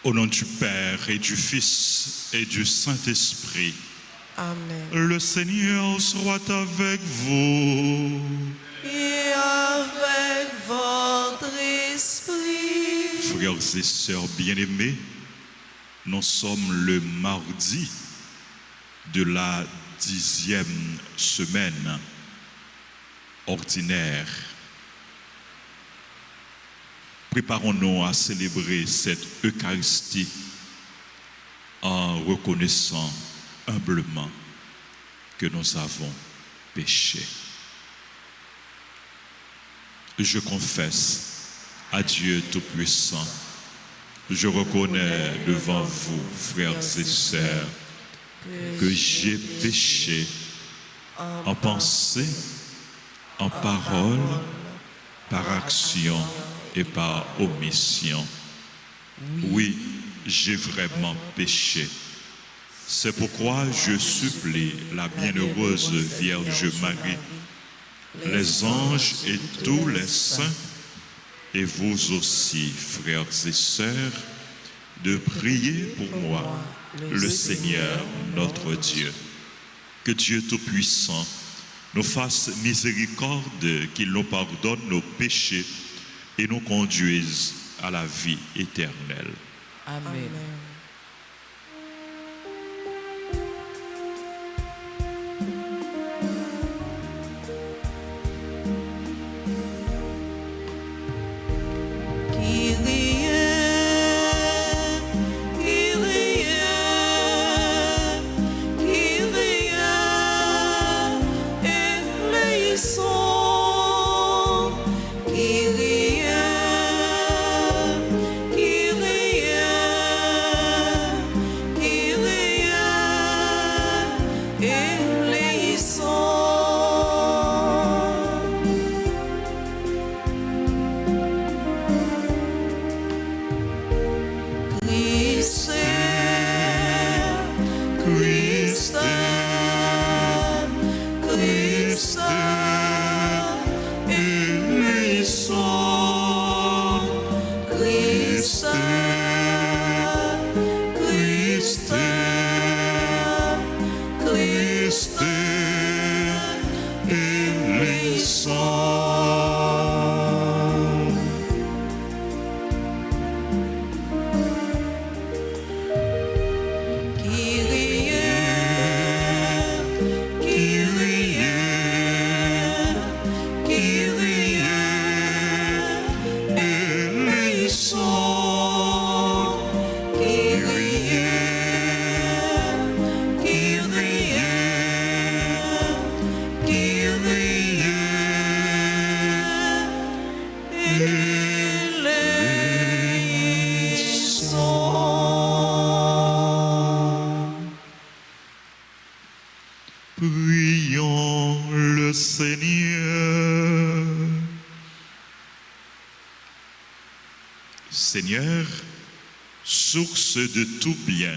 Au nom du Père et du Fils et du Saint-Esprit. Amen. Le Seigneur soit avec vous. Et avec votre esprit. Frères et sœurs bien-aimés, nous sommes le mardi de la 10e semaine ordinaire. Préparons-nous à célébrer cette Eucharistie en reconnaissant humblement que nous avons péché. Je confesse à Dieu Tout-Puissant, je reconnais devant vous, frères et sœurs, que j'ai péché en pensée, en parole, par action et par omission. Oui, j'ai vraiment péché. C'est pourquoi je supplie la bienheureuse Vierge Marie, les anges et tous les saints, et vous aussi, frères et sœurs, de prier pour moi, le Seigneur notre Dieu. Que Dieu Tout-Puissant nous fasse miséricorde, qu'il nous pardonne nos péchés et nous conduise à la vie éternelle. Amen. Prions le Seigneur. Seigneur, source de tout bien,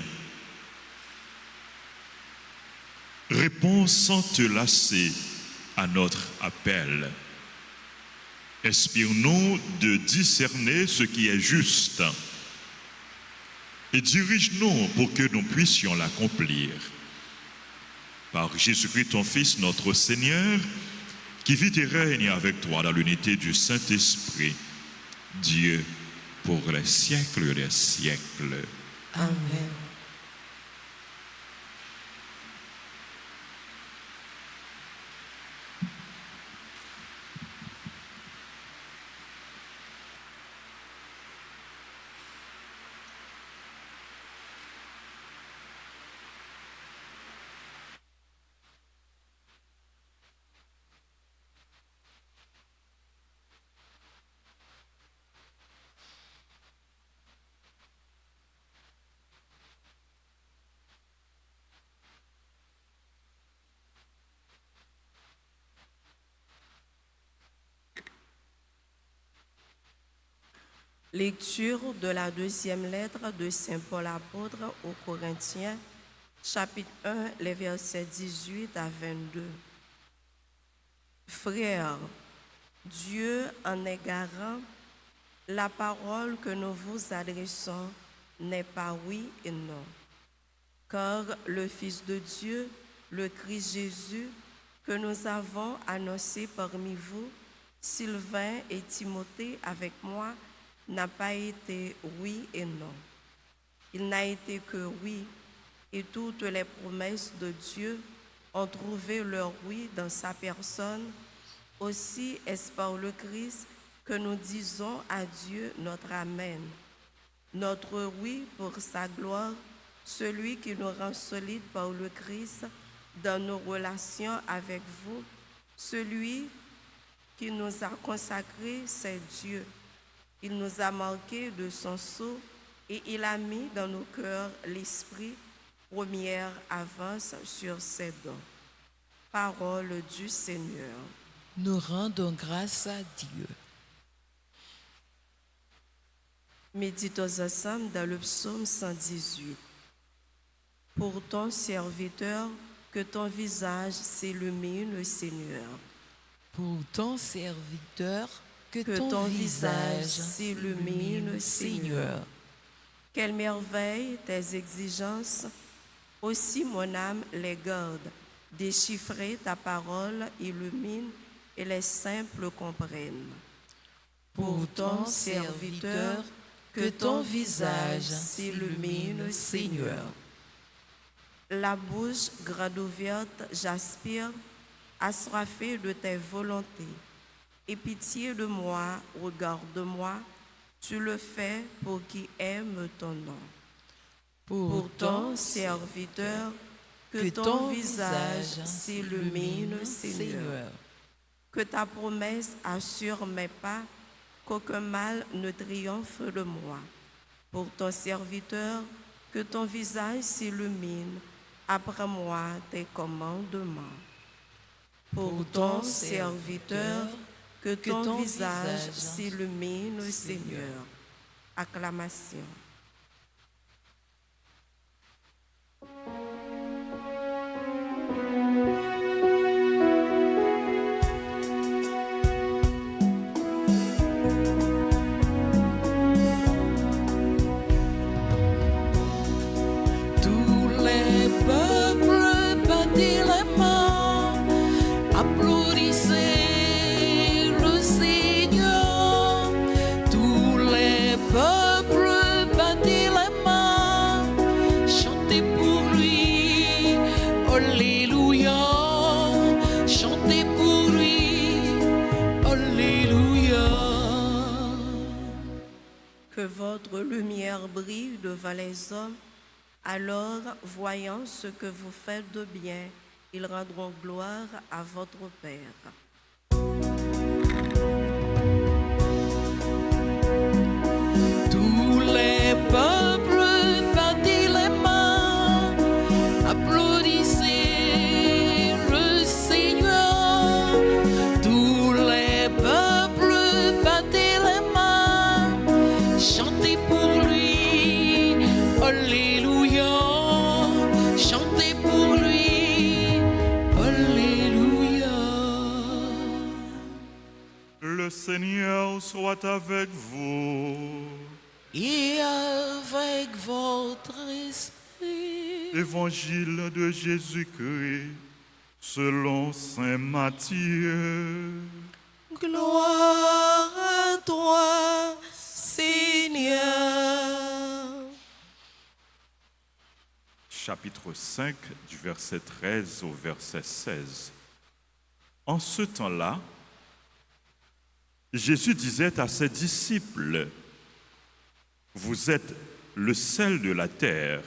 réponds sans te lasser à notre appel. Inspire-nous de discerner ce qui est juste et dirige-nous pour que nous puissions l'accomplir. Par Jésus-Christ, ton Fils, notre Seigneur, qui vit et règne avec toi dans l'unité du Saint-Esprit, Dieu, pour les siècles des siècles. Amen. Lecture de la deuxième lettre de Saint Paul apôtre aux Corinthiens, chapitre 1, les versets 18 à 22. Frères, Dieu en est garant, la parole que nous vous adressons n'est pas oui et non. Car le Fils de Dieu, le Christ Jésus, que nous avons annoncé parmi vous, Sylvain et Timothée avec moi, n'a pas été oui et non. Il n'a été que oui, et toutes les promesses de Dieu ont trouvé leur oui dans sa personne. Aussi est-ce par le Christ que nous disons à Dieu notre Amen. Notre oui pour sa gloire, celui qui nous rend solides par le Christ dans nos relations avec vous, celui qui nous a consacrés, c'est Dieu. Il nous a marqués de son sceau et il a mis dans nos cœurs l'esprit, première avance sur ses dons. Parole du Seigneur. Nous rendons grâce à Dieu. Méditons ensemble dans le psaume 118. Pour ton serviteur, que ton visage s'illumine, Seigneur. Pour ton serviteur, que Que ton visage s'illumine, Seigneur. Quelle merveille tes exigences, aussi mon âme les garde. Déchiffrer ta parole illumine et les simples comprennent. Pour ton serviteur, que ton visage s'illumine, Seigneur. La bouche grande ouverte, j'aspire, assoiffé de tes volontés. Et pitié de moi, regarde-moi, tu le fais pour qui aime ton nom. Pour ton serviteur, que ton visage s'illumine, Seigneur. Que ta promesse assure mes pas, qu'aucun mal ne triomphe de moi. Pour ton serviteur, que ton visage s'illumine, apprends-moi tes commandements. Pour ton serviteur, que ton visage s'illumine, Seigneur. Acclamation. Tous les peuples battez les mains, applaudissez le Seigneur. Tous les peuples battez les mains, chantez pour lui, Alléluia. Chantez pour lui, Alléluia. Que votre lumière brille devant les hommes. Alors, voyant ce que vous faites de bien, ils rendront gloire à votre Père. Tous les peuples battez les mains, applaudissez le Seigneur. Tous les peuples battez les mains, chantez pour lui, Alléluia. Chantez pour lui, Alléluia. Le Seigneur soit avec vous. Et avec votre esprit. Évangile de Jésus-Christ selon saint Matthieu. Gloire à toi, Seigneur. Chapitre 5 du verset 13 au verset 16. En ce temps-là, Jésus disait à ses disciples, « Vous êtes le sel de la terre.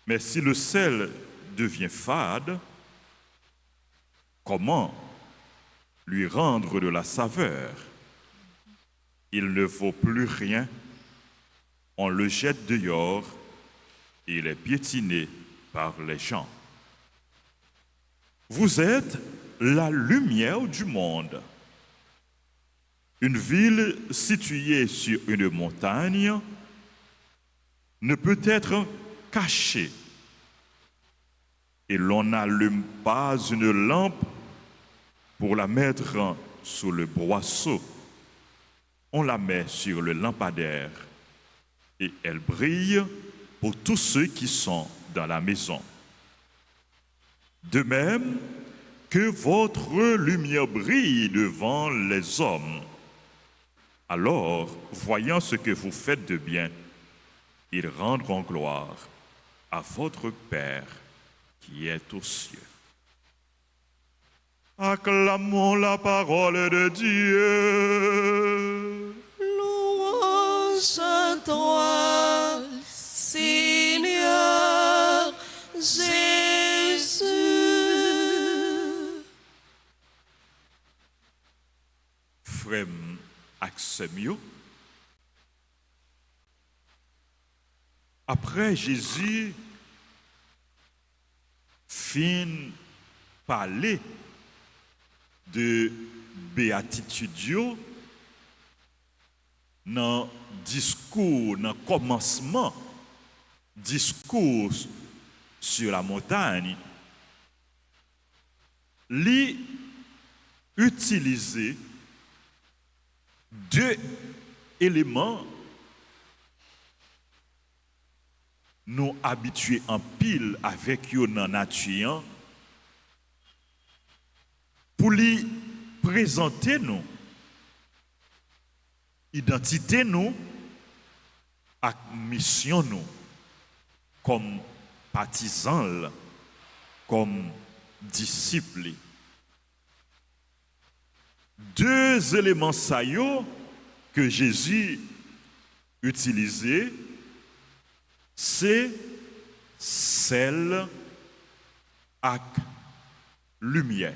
Mais si le sel devient fade, comment lui rendre de la saveur? Il ne vaut plus rien. On le jette dehors et il est piétiné par les gens. Vous êtes la lumière du monde. Une ville située sur une montagne ne peut être cachée. Et l'on n'allume pas une lampe pour la mettre sous le boisseau. on la met sur le lampadaire et elle brille pour tous ceux qui sont dans la maison. De même que votre lumière brille devant les hommes. Alors, voyant ce que vous faites de bien, ils rendront gloire à votre Père qui est aux cieux. Acclamons la parole de Dieu. Louange à toi, Seigneur Jésus. Frère Axemio, après Jésus fin parler de béatitude dans discours, dans commencement, discours sur la montagne, lui utiliser deux éléments nous habitués en pile avec eux dans la nature pour lui présenter nous identité nous et mission nous comme partisans, comme disciples. Deux éléments saillants que Jésus utilisait, c'est sel et lumière.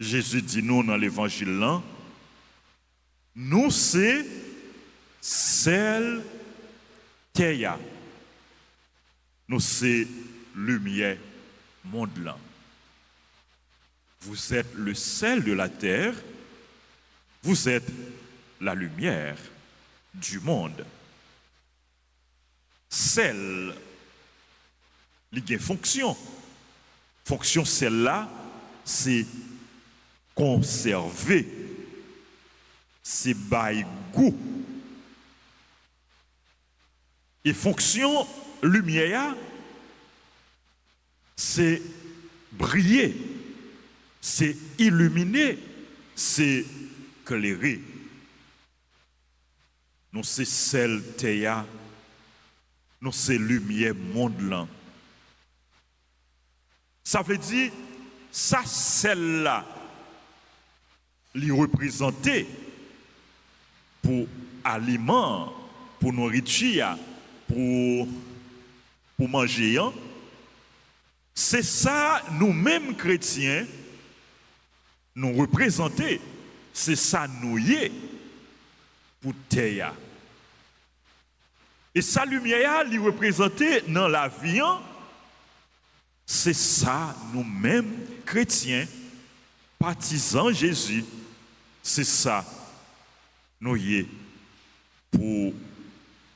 Jésus dit nous dans l'évangile là, nous c'est sel terre. Nous c'est lumière monde là. Vous êtes le sel de la terre, vous êtes la lumière du monde. Sel, il y a fonction. Fonction celle-là, c'est conserver, c'est bail goût. Et fonction lumière, c'est briller, c'est illuminer, c'est éclairer. Nous c'est celle terre, nous c'est lumière monde là. Ça veut dire ça celle-là li représenter pour aliment, pour nourriture, pour manger. C'est ça nous-mêmes chrétiens nous représenter. C'est ça nous y est pour terre. Et sa lumière li représenter dans la vie. C'est ça nous-mêmes chrétiens, partisans Jésus. C'est ça nous y est pour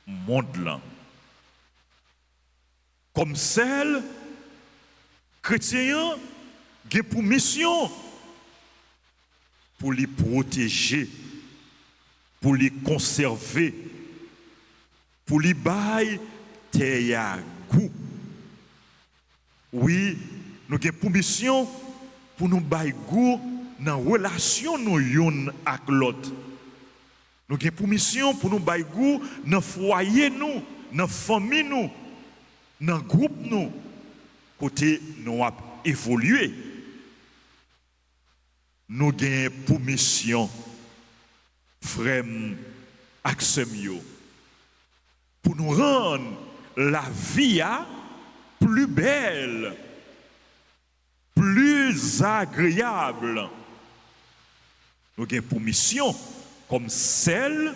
monde là. Comme celle chrétien qui a pour mission pour les protéger, pour les conserver, pour les bailler terre goût. Oui, nous avons pour mission pour nous bailler goût dans la relation nous yon avec l'autre. Nous avons pour mission pour nous bailler goût dans le foyer nous, dans la famille nous, dans le groupe nous, côté nous avons évolué. Nous avons pour mission, frère Axemio, pour nous rendre la vie plus belle, plus agréable. Nous avons pour mission comme celle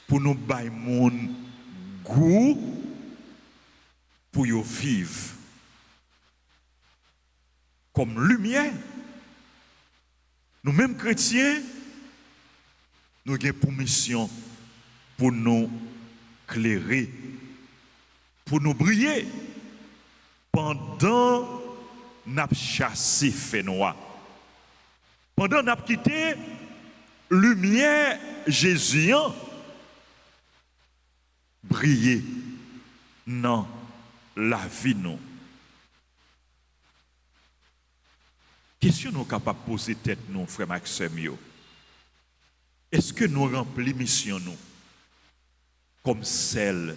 pour nous bailler mon goût pour y vivre comme lumière. Nous-mêmes chrétiens, nous avons pour mission pour nous éclairer, pour nous briller pendant nous chassé fait noir. Pendant nous quitté lumière Jésus briller dans la vie nous. Question nous capable de poser tête nous, frère Maxime. Est-ce que nous remplissons mission nous comme celle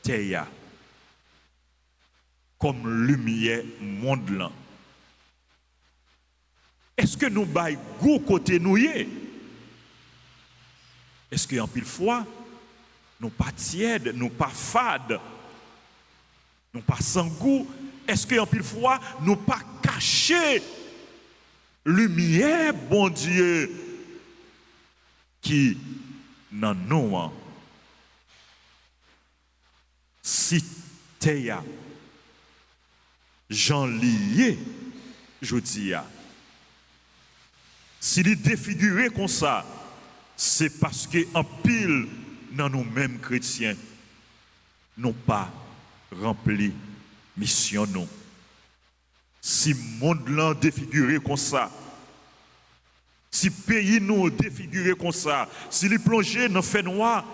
Théa, comme lumière monde là? Est-ce que nous baillons goût côté nous y? Est-ce qu'en pile fois, nous pas tièdes, nous pas fades, nous pas sans goût? Est-ce qu'en pile fois, nous pas cachés lumière, bon Dieu, qui dans nous, si Théa, Jean lié, je dis, s'il est défiguré comme ça, c'est parce qu'en pile, dans nous-mêmes chrétiens, n'ont pas rempli mission nous. Si le monde là défiguré comme ça, si le pays nous défiguré comme ça, si les plongé dans le fait noir,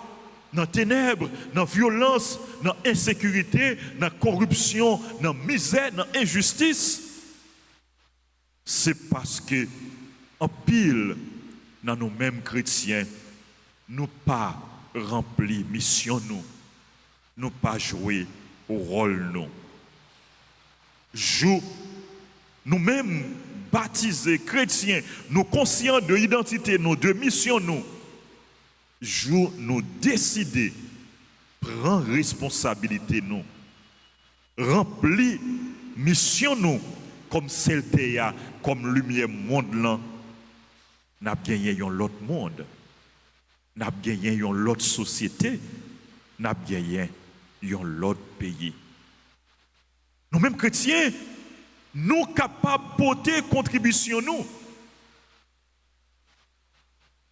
dans la ténèbres, dans la violence, dans l'insécurité, dans la corruption, dans la misère, dans l'injustice, c'est parce que en pile, dans nous-mêmes chrétiens, nous pas rempli mission nous pas joué au rôle nous. Nous-mêmes baptisés chrétiens, nous conscients de l'identité, de mission nous, nous décider, prendre responsabilité nous, remplir mission nous, comme celle Théa, comme lumière monde là, n'a gagné l'autre monde, n'a gagné l'autre société, n'a gagné l'autre pays. Nous-mêmes chrétiens, nous capables de porter contribution nous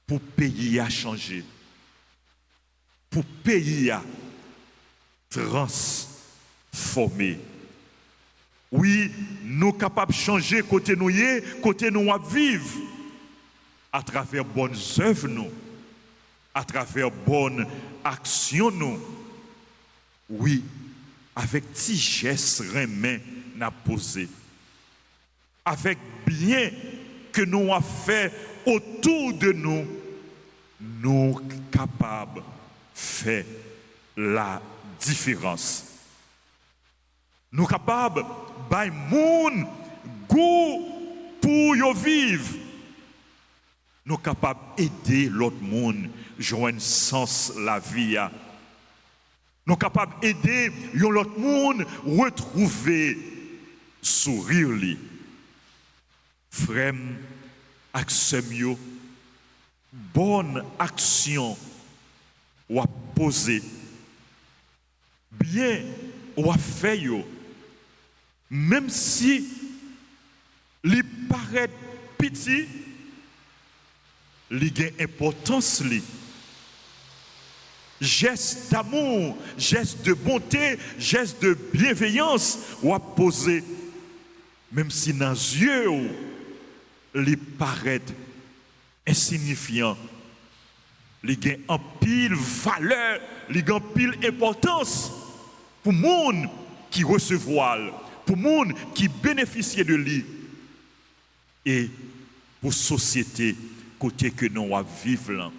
pour pays à changer, pour pays à transformer. Oui, nous capables de changer côté nous à vivre à travers bonnes œuvres nous, à travers bonnes actions nous. Oui, avec petits gestes remains n'a posé. Avec bien que nous avons fait autour de nous, nous sommes capables de faire la différence. Nous sommes capables de moun goût pour y vivre. Nous sommes capables d'aider l'autre monde à joindre sens la vie. Nous sommes capables d'aider l'autre monde à retrouver sourire. Frère, action, bonne action, ou à poser, bien, ou à faire, même si il paraît petit, il a une importance. Geste d'amour, geste de bonté, geste de bienveillance, ou à poser, même si dans les yeux, il paraît insignifiant, il a en pile valeur, il a en pile importance pour le monde qui recevoir, pour le monde qui bénéficie de lui et pour la société côté que nous vivons là.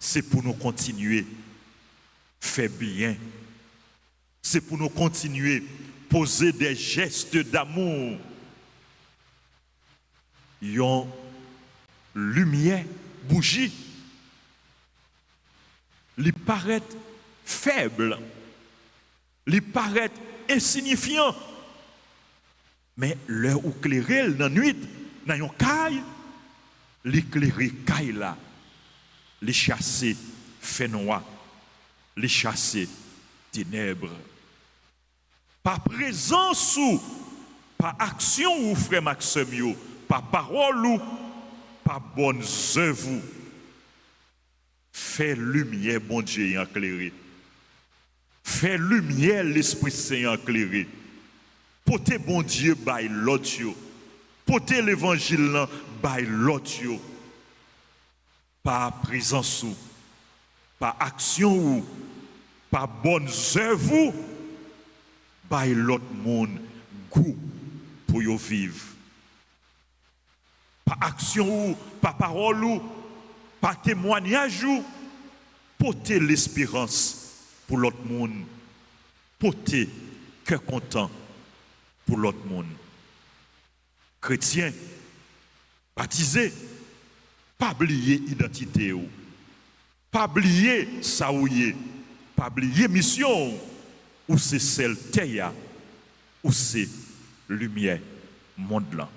C'est pour nous continuer à faire bien. C'est pour nous continuer à poser des gestes d'amour. Yon lumière, bougie, il paraît faible, il paraît insignifiant. Mais l'heure où clairé dans la nuit, dans yon caille, l'éclairé caille là, les chasser fait noir, les chasser ténèbres. Par présence ou par action ou frère Maxime, par parole ou par bonnes œuvres, fait lumière, bon Dieu, éclairé. Fait lumière, l'Esprit Saint éclairé. Portez bon Dieu, by l'autre. Portez l'évangile, by l'autre. par présence ou, par action ou, par bonnes œuvres, par l'autre monde goût pour y vivre. Par action ou, par parole ou, par témoignage ou, porter l'espérance pour l'autre monde, porter cœur content pour l'autre monde. Chrétien, baptisé, pas oublier identité ou, pas oublier ça ou yé, pas oublier mission ou c'est celle terre ou c'est lumière monde là.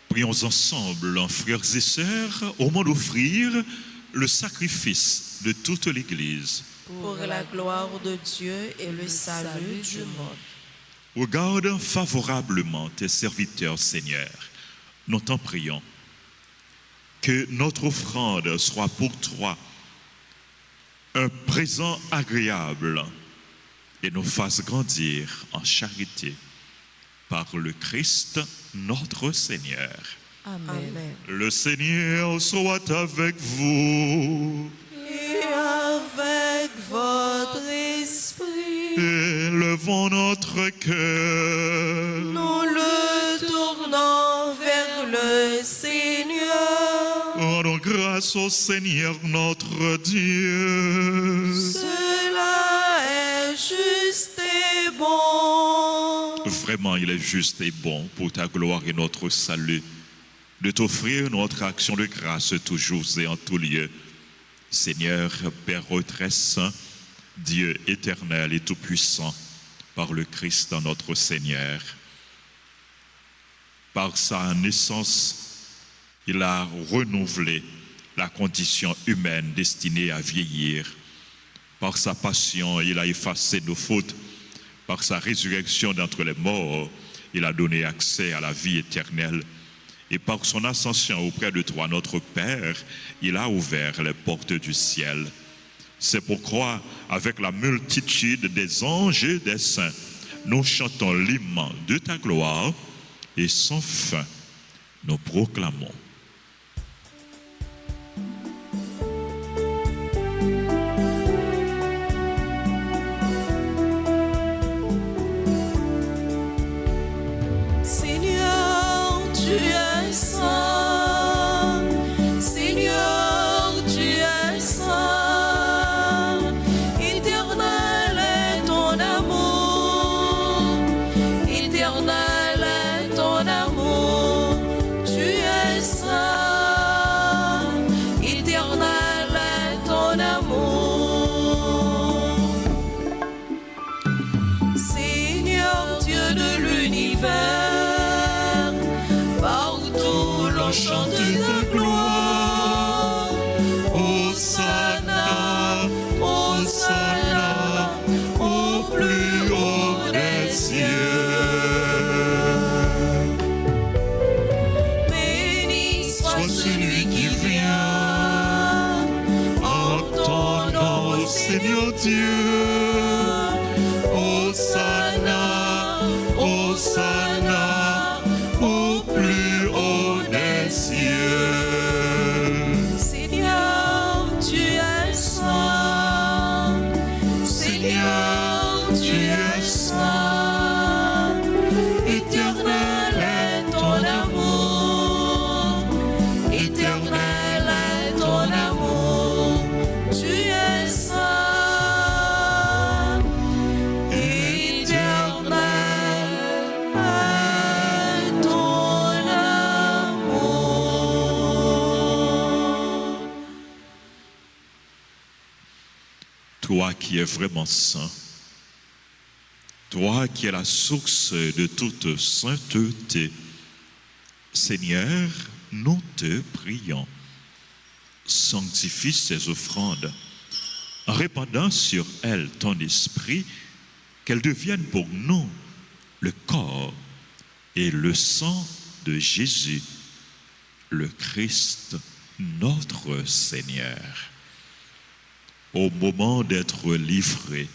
Prions ensemble, frères et sœurs, au moment d'offrir le sacrifice de toute l'Église. Pour la gloire de Dieu et le salut du monde. Regarde favorablement tes serviteurs, Seigneur. Nous t'en prions. Que notre offrande soit pour toi un présent agréable et nous fasse grandir en charité. Par le Christ, notre Seigneur. Amen. Le Seigneur soit avec vous. Et avec votre esprit. Élevons notre cœur. Nous le tournons vers le Seigneur. Rendons grâce au Seigneur notre Dieu. Cela est juste et bon. Vraiment, il est juste et bon pour ta gloire et notre salut de t'offrir notre action de grâce toujours et en tout lieu. Seigneur, Père très saint, Dieu éternel et tout-puissant, par le Christ notre Seigneur. Par sa naissance, il a renouvelé la condition humaine destinée à vieillir. Par sa passion, il a effacé nos fautes. Par sa résurrection d'entre les morts, il a donné accès à la vie éternelle. Et par son ascension auprès de toi, notre Père, il a ouvert les portes du ciel. C'est pourquoi, avec la multitude des anges et des saints, nous chantons l'hymne de ta gloire et sans fin, nous proclamons. Seigneur, tu es saint. chante ta gloire. Hosanna, Hosanna, au plus haut des cieux. Béni soit Celui qui vient, en ton nom, Seigneur Dieu. Hosanna, Hosanna, au plus haut des cieux. Seigneur, tu es saint. Seigneur, tu es saint. Éternel est ton amour. Éternel est ton amour. Tu es saint. Éternel est ton amour. Toi qui es vraiment saint, toi qui es la source de toute sainteté, Seigneur, nous te prions. Sanctifie ces offrandes en répandant sur elles ton esprit, qu'elles deviennent pour nous le corps et le sang de Jésus, le Christ, notre Seigneur. Au moment d'être livré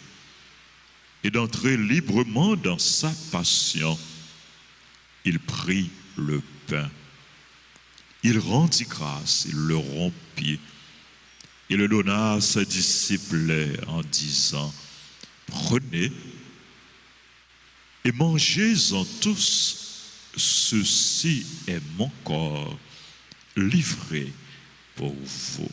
et d'entrer librement dans sa passion, il prit le pain. Il rendit grâce, il le rompit. Il le donna à ses disciples en disant, prenez et mangez-en tous, ceci est mon corps livré pour vous.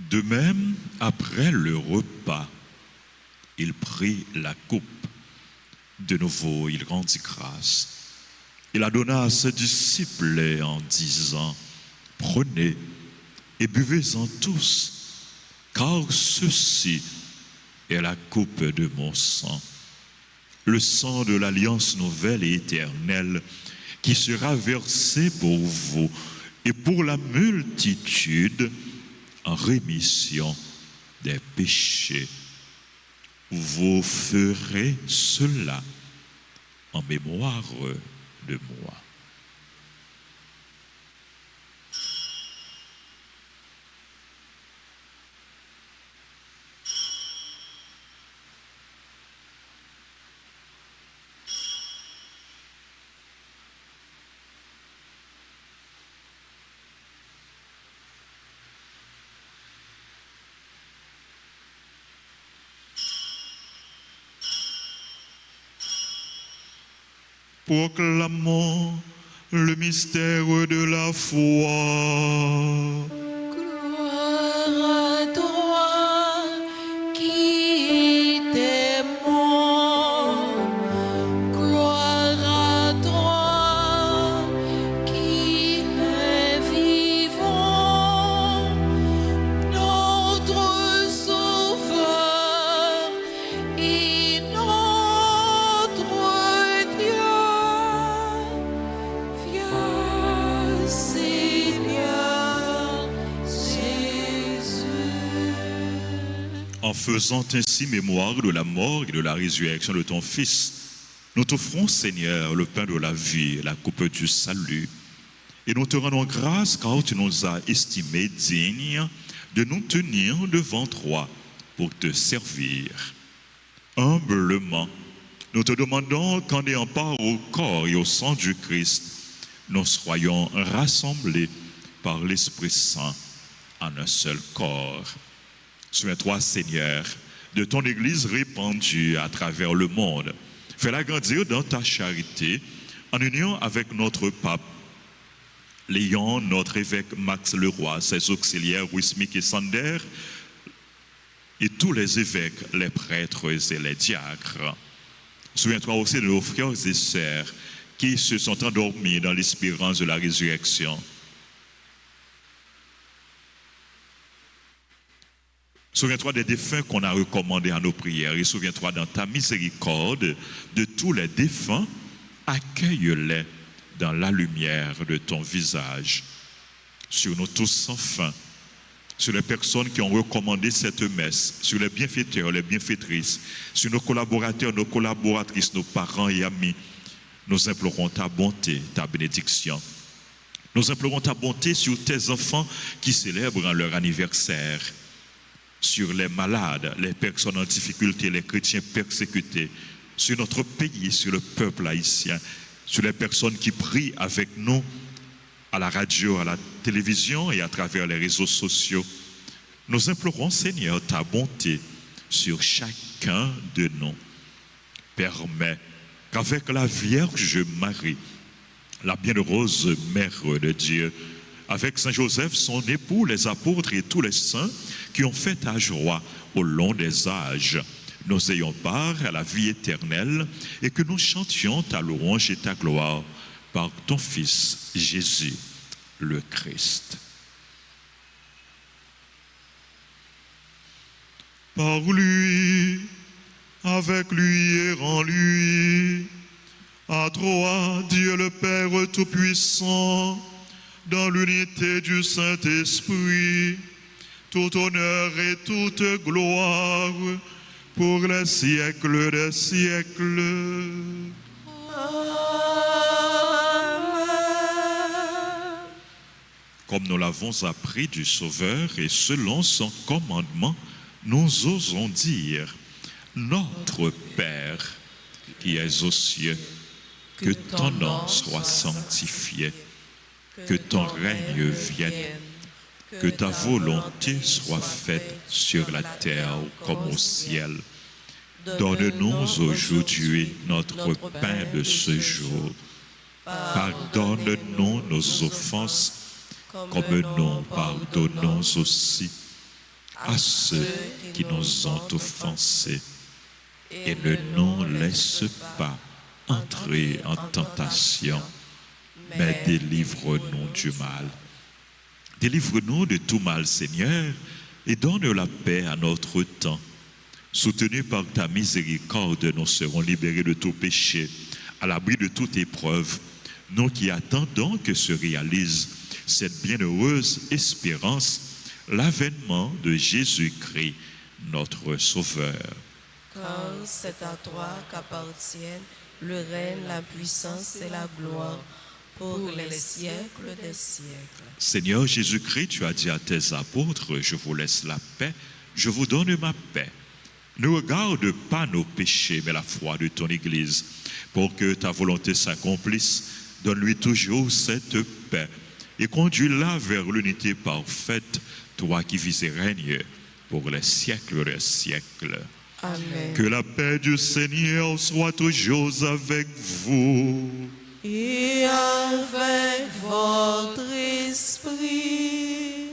De même, après le repas, il prit la coupe. De nouveau, il rendit grâce. Il la donna à ses disciples en disant, prenez et buvez-en tous, car ceci est la coupe de mon sang, le sang de l'alliance nouvelle et éternelle, qui sera versé pour vous et pour la multitude en rémission des péchés. Vous ferez cela en mémoire de moi. Proclamons le mystère de la foi. Gloire à toi qui t'es mort. Gloire à toi qui es vivant. Notre Sauveur et notre Dieu. Viens, Seigneur Jésus. En faisant ainsi mémoire de la mort et de la résurrection de ton Fils, nous t'offrons, Seigneur, le pain de la vie et la coupe du salut. Et nous te rendons grâce car tu nous as estimés dignes de nous tenir devant toi pour te servir. Humblement, nous te demandons qu'en ayant part au corps et au sang du Christ, nous soyons rassemblés par l'Esprit Saint en un seul corps. Souviens-toi, Seigneur, de ton Église répandue à travers le monde. Fais-la grandir dans ta charité, en union avec notre pape, Léon, notre évêque Max Leroy, ses auxiliaires Wismik et Sander, et tous les évêques, les prêtres et les diacres. Souviens-toi aussi de nos frères et sœurs qui se sont endormis dans l'espérance de la résurrection. Souviens-toi des défunts qu'on a recommandés à nos prières et souviens-toi dans ta miséricorde de tous les défunts, accueille-les dans la lumière de ton visage. Sur nous tous sans fin, sur les personnes qui ont recommandé cette messe, sur les bienfaiteurs, les bienfaitrices, sur nos collaborateurs, nos collaboratrices, nos parents et amis, nous implorons ta bonté, ta bénédiction. Nous implorons ta bonté sur tes enfants qui célèbrent leur anniversaire, sur les malades, les personnes en difficulté, les chrétiens persécutés, sur notre pays, sur le peuple haïtien, sur les personnes qui prient avec nous à la radio, à la télévision et à travers les réseaux sociaux. Nous implorons, Seigneur, ta bonté sur chacun de nous. Permets qu'avec la Vierge Marie, la bienheureuse Mère de Dieu, avec Saint Joseph, son époux, les apôtres et tous les saints qui ont fait ta joie au long des âges, nous ayons part à la vie éternelle et que nous chantions ta louange et ta gloire par ton Fils Jésus, le Christ. Par lui, avec lui et en lui, à toi, Dieu le Père Tout-Puissant, dans l'unité du Saint-Esprit, tout honneur et toute gloire pour les siècles des siècles. Comme nous l'avons appris du Sauveur et selon son commandement, nous osons dire, Notre Père qui es aux cieux, que ton nom soit sanctifié, que ton règne vienne, que ta volonté soit faite sur la terre comme au ciel. Donne-nous aujourd'hui notre pain de ce jour. Pardonne-nous nos offenses, comme nous pardonnons aussi à ceux qui nous ont offensés. Et ne nous laisse pas entrer en tentation, mais délivre-nous du mal. Délivre-nous de tout mal, Seigneur, et donne la paix à notre temps. Soutenus par ta miséricorde, nous serons libérés de tout péché, à l'abri de toute épreuve, nous qui attendons que se réalise cette bienheureuse espérance, l'avènement de Jésus-Christ, notre Sauveur. Car c'est à toi qu'appartiennent le règne, la puissance et la gloire pour les siècles des siècles. Seigneur Jésus-Christ, tu as dit à tes apôtres, je vous laisse la paix, je vous donne ma paix. Ne regarde pas nos péchés, mais la foi de ton Église. Pour que ta volonté s'accomplisse, donne-lui toujours cette paix et conduis-la vers l'unité parfaite, toi qui vis et règnes pour les siècles des siècles. Amen. Que la paix du Seigneur soit toujours avec vous. Et avec votre esprit.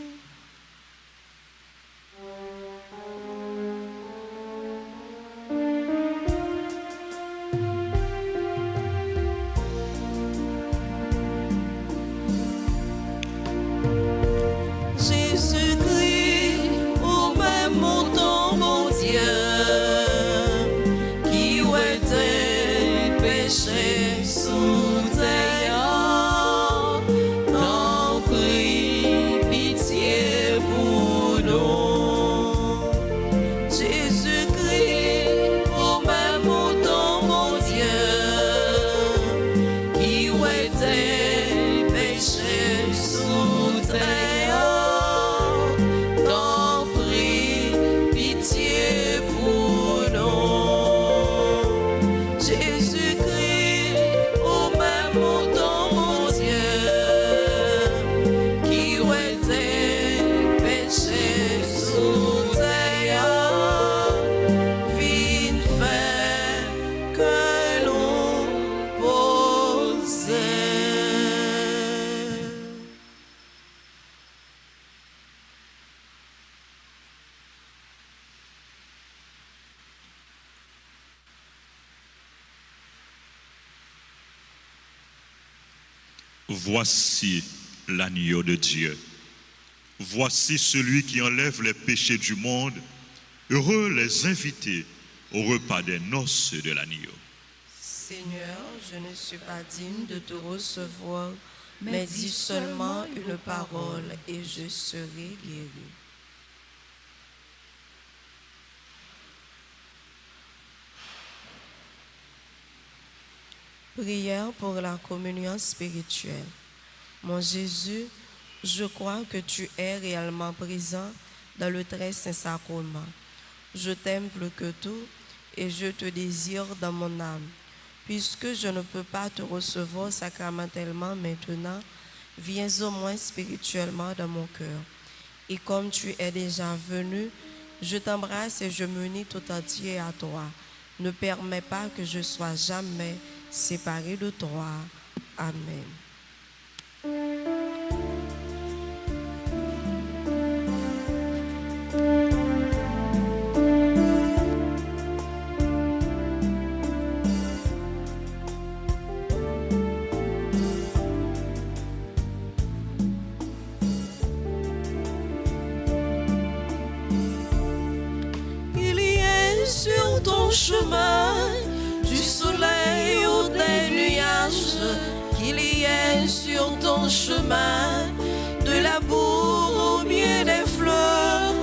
Jésus-Christ, au même montant, mon Dieu, qui ôtait péché sous terre, t'en prie, Voici l'agneau de Dieu. Voici celui qui enlève les péchés du monde. Heureux les invités au repas des noces de l'agneau. Seigneur, je ne suis pas digne de te recevoir, mais dis seulement une parole et je serai guéri. Prière pour la communion spirituelle. Mon Jésus, je crois que tu es réellement présent dans le très saint sacrement. Je t'aime plus que tout et je te désire dans mon âme. Puisque je ne peux pas te recevoir sacramentellement maintenant, viens au moins spirituellement dans mon cœur. Et comme tu es déjà venu, je t'embrasse et je m'unis tout entier à toi. Ne permets pas que je sois jamais séparé de toi. Amen. Il y a sur ton chemin du soleil ou des nuages, qu'il y ait sur ton chemin de la boue ou bien des fleurs.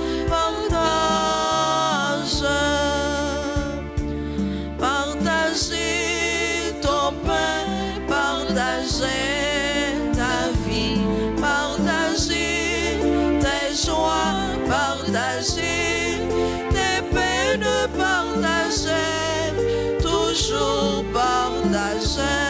Partagez ton pain, partagez ta vie, partagez tes joies, partagez tes peines, partagez, toujours partagez.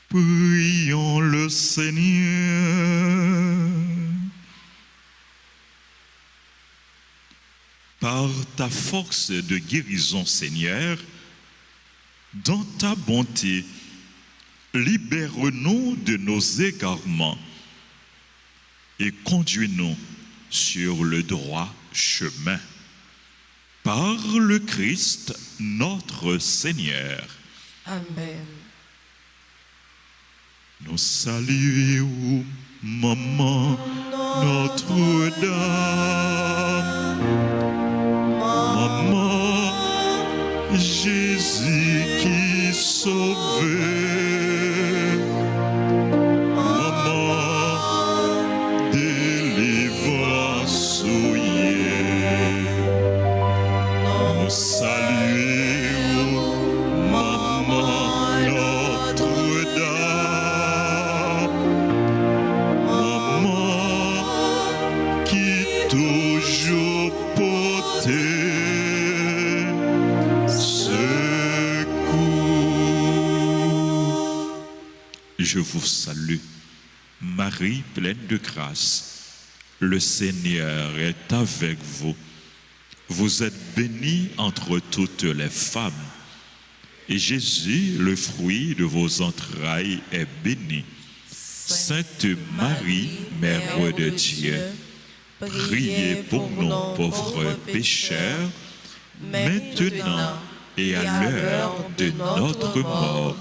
Prions le Seigneur. Par ta force de guérison, Seigneur, dans ta bonté, libère-nous de nos égarements et conduis-nous sur le droit chemin. Par le Christ, notre Seigneur. Amen. Nous saluons, Maman Notre-Dame. Maman, Jésus qui sauvait. Maman, délivrance souillée. Nous saluons, Maman Notre-Dame. Maman qui toujours portait secours. Je vous salue, Marie pleine de grâce. Le Seigneur est avec vous. Vous êtes bénie entre toutes les femmes. Et Jésus, le fruit de vos entrailles, est béni. Sainte Marie, Mère de Dieu, priez pour nous pauvres pécheurs, maintenant et à l'heure de notre mort.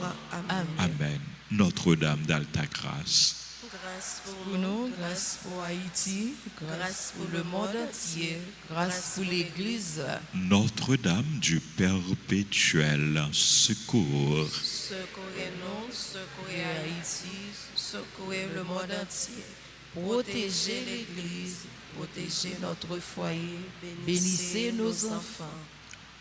Amen. Notre-Dame d'Alta Grâce. Grâce Pour nous, grâce pour Haïti, grâce pour le monde entier, grâce pour l'Église. Notre-Dame du Perpétuel secours. Secourez-nous, secourez Haïti, secourez le monde entier. Protégez l'Église, protégez notre foyer, bénissez nos enfants.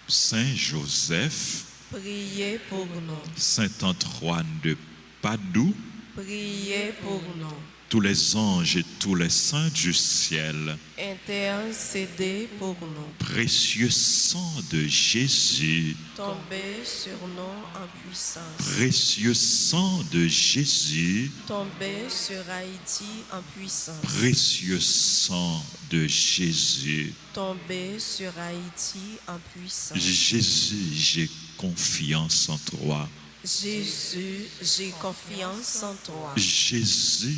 Saint Joseph, Priez pour nous, Saint Antoine de Padoue, priez pour nous. tous les anges et tous les saints du ciel, Intercédez pour nous. précieux sang de Jésus, Tombez sur nous en puissance. précieux sang de Jésus, Tombez sur Haïti en puissance. précieux sang de Jésus. Tombez sur Haïti en puissance. Jésus, j'ai confiance en toi. Jésus, j'ai confiance en toi. Jésus,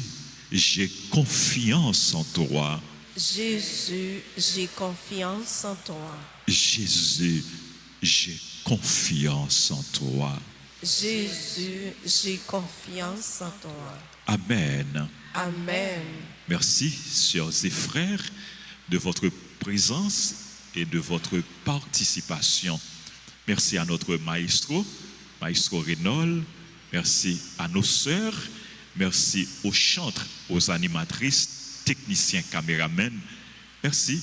j'ai confiance en toi. Jésus, j'ai confiance en toi. Jésus, j'ai confiance en toi. Jésus, j'ai confiance en toi. Amen. Amen. Merci, sœurs et frères, de votre présence et de votre participation. Merci à notre maestro, Maestro Renol. Merci à nos sœurs. Merci aux chantres, aux animatrices, techniciens, caméramens. Merci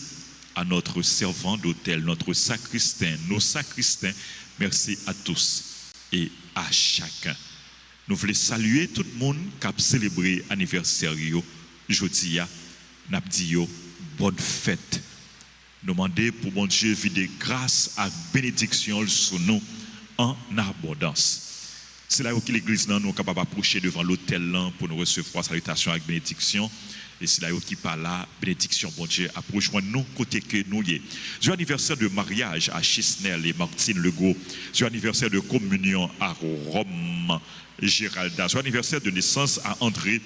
à notre servant d'hôtel, notre sacristain, nos sacristains. Merci à tous et à chacun. Nous voulons saluer tout le monde qui a célébré l'anniversaire. Jeudi, nous disons bonne fête. Nous demandons pour bon Dieu vider grâce à bénédiction sur nous en abondance. C'est là où l'église nous est capable d'approcher devant l'autel pour nous recevoir salutation avec bénédiction. Et c'est là où qui parle là, bénédiction, bon Dieu, approche-nous côté que nous y est. Joyeux anniversaire de mariage à Chisnel et Martine Legault. Joyeux anniversaire de communion à Rome, Géralda. Joyeux anniversaire de naissance à André,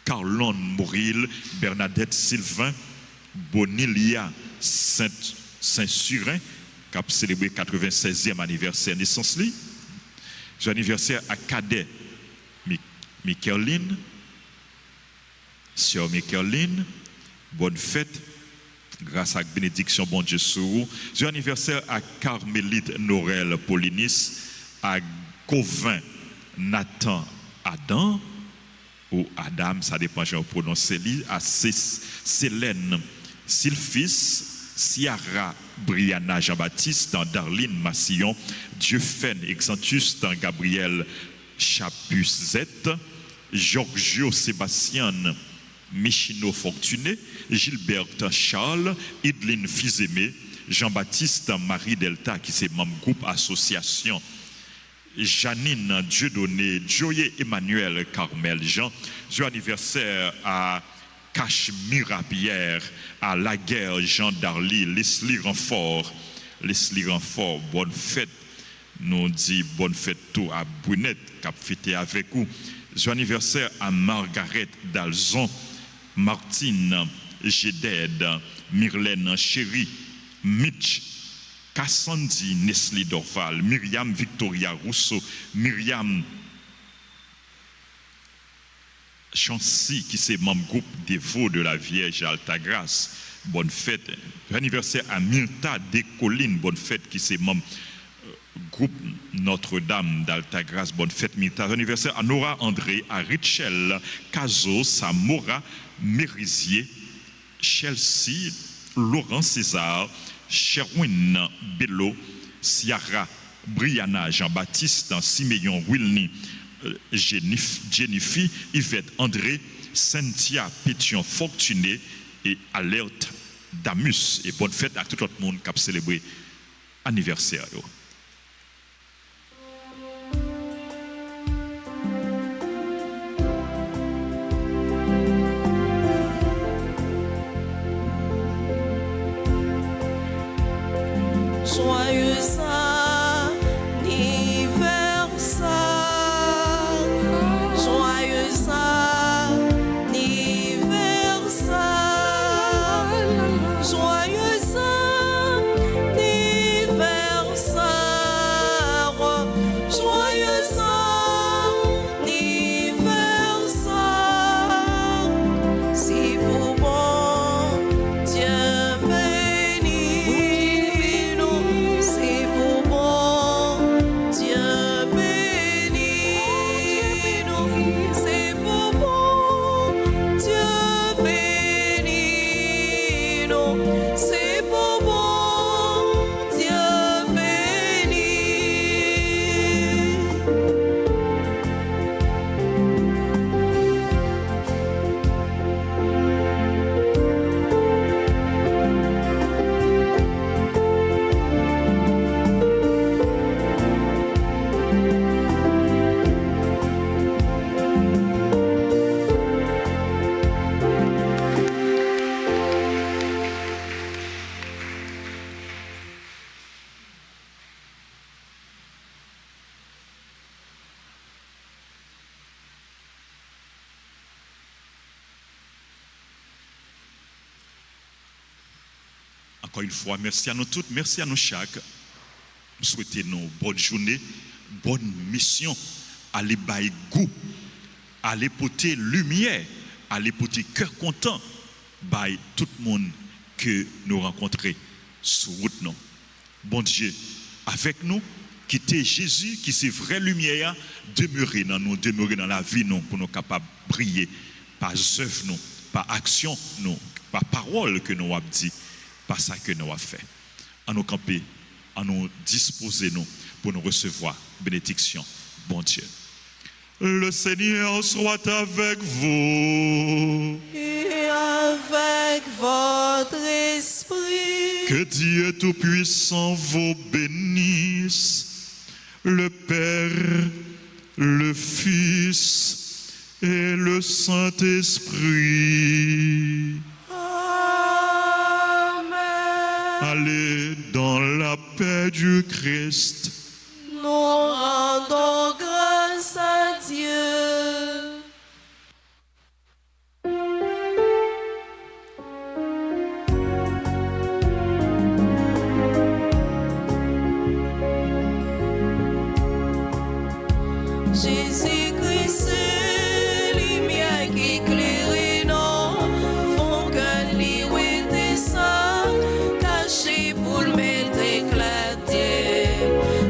Carlon Mouril, Bernadette Sylvain, Bonilia Saint-Surin, qui a célébré 96e anniversaire de naissance. Joyeux anniversaire à Cadet Micheline, Sœur Micheline, bonne fête, grâce à la bénédiction, bon Dieu sur vous. Joyeux anniversaire à Carmélite Norel Polinis, à Gauvin Nathan Adam, ou Adam, ça dépend, je vais prononcer, à Célène Sylphis, Ciara Brianna Jean-Baptiste, dans Darline Massillon, Dieuphène Exantus, dans Gabriel Chapuzette, Giorgio Sébastien Michino Fortuné, Gilbert Charles, Idline Fils-Aimé, Jean-Baptiste Marie Delta, qui c'est membre groupe association Janine Dieudonné, Joye Emmanuel Carmel Jean. Joyeux anniversaire à Cachemira Pierre, à Laguerre Jean Darly, Leslie Renfort, bonne fête. Nous dit bonne fête tout à Brunette qui a fêté avec vous. Joyeux anniversaire à Margaret Dalzon, Martine Géded, Myrlène Chéri, Mitch, Cassandie Nestlé Dorval, Myriam Victoria Rousseau, Myriam Chancy qui c'est membre groupe dévot de la Vierge Altagrace. Bonne fête. Anniversaire à Myrta Descollines, bonne fête qui c'est membre groupe Notre-Dame d'Altagrace. Bonne fête Myrta. Anniversaire à Nora André, à Richel Cazo, Samora Mérisier, Chelsea, Laurent César, Sherwin Bello, Ciara Brianna Jean-Baptiste, Siméon Wilny, Jennifer, Yvette André, Cynthia Pétion Fortuné et Alerte Damus. Et bonne fête à tout le monde qui a célébré l'anniversaire. Joyeux anniversaire, joyeux anniversaire, joyeux anniversaire, joyeux anniversaire. Si pour bon Dieu béni, c'est pour bon Dieu béni, c'est pour bon Dieu béni, c'est pour bon Dieu béni. Encore une fois, merci à nous toutes, merci à nous chaque. Nous souhaitons une bonne journée, bonne mission. Allez bailler goût, allez porter lumière, allez porter cœur content, bailler tout le monde que nous rencontrons sur route. Non. Bon Dieu, avec nous, quitter Jésus qui c'est vraie lumière, demeurer dans nous, demeurer dans la vie nous, pour nous capables de briller par œuvre nous, par action nous, par parole que nous avons dit. Pas ça que nous avons fait. À nous camper, à nous disposer nous pour nous recevoir bénédiction. Bon Dieu. Le Seigneur soit avec vous. Et avec votre esprit. Que Dieu Tout-Puissant vous bénisse, le Père, le Fils et le Saint-Esprit. Allez dans la paix du Christ. Nous rendons grâce à Dieu. Jésus-Christ, lumière qui éclaire nous, font que lui descend, caché pour le mettre éclater.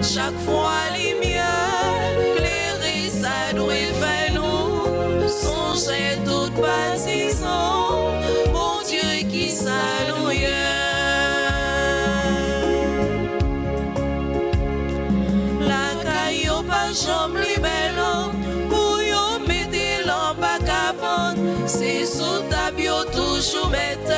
Chaque fois lumière, éclairer ça doit faire nous, songer toute bâtissant, bon Dieu qui s'allouille. La caillou pas jambe libellon, pour yo mettre l'en bas capone, c'est sous tabio toujours mettre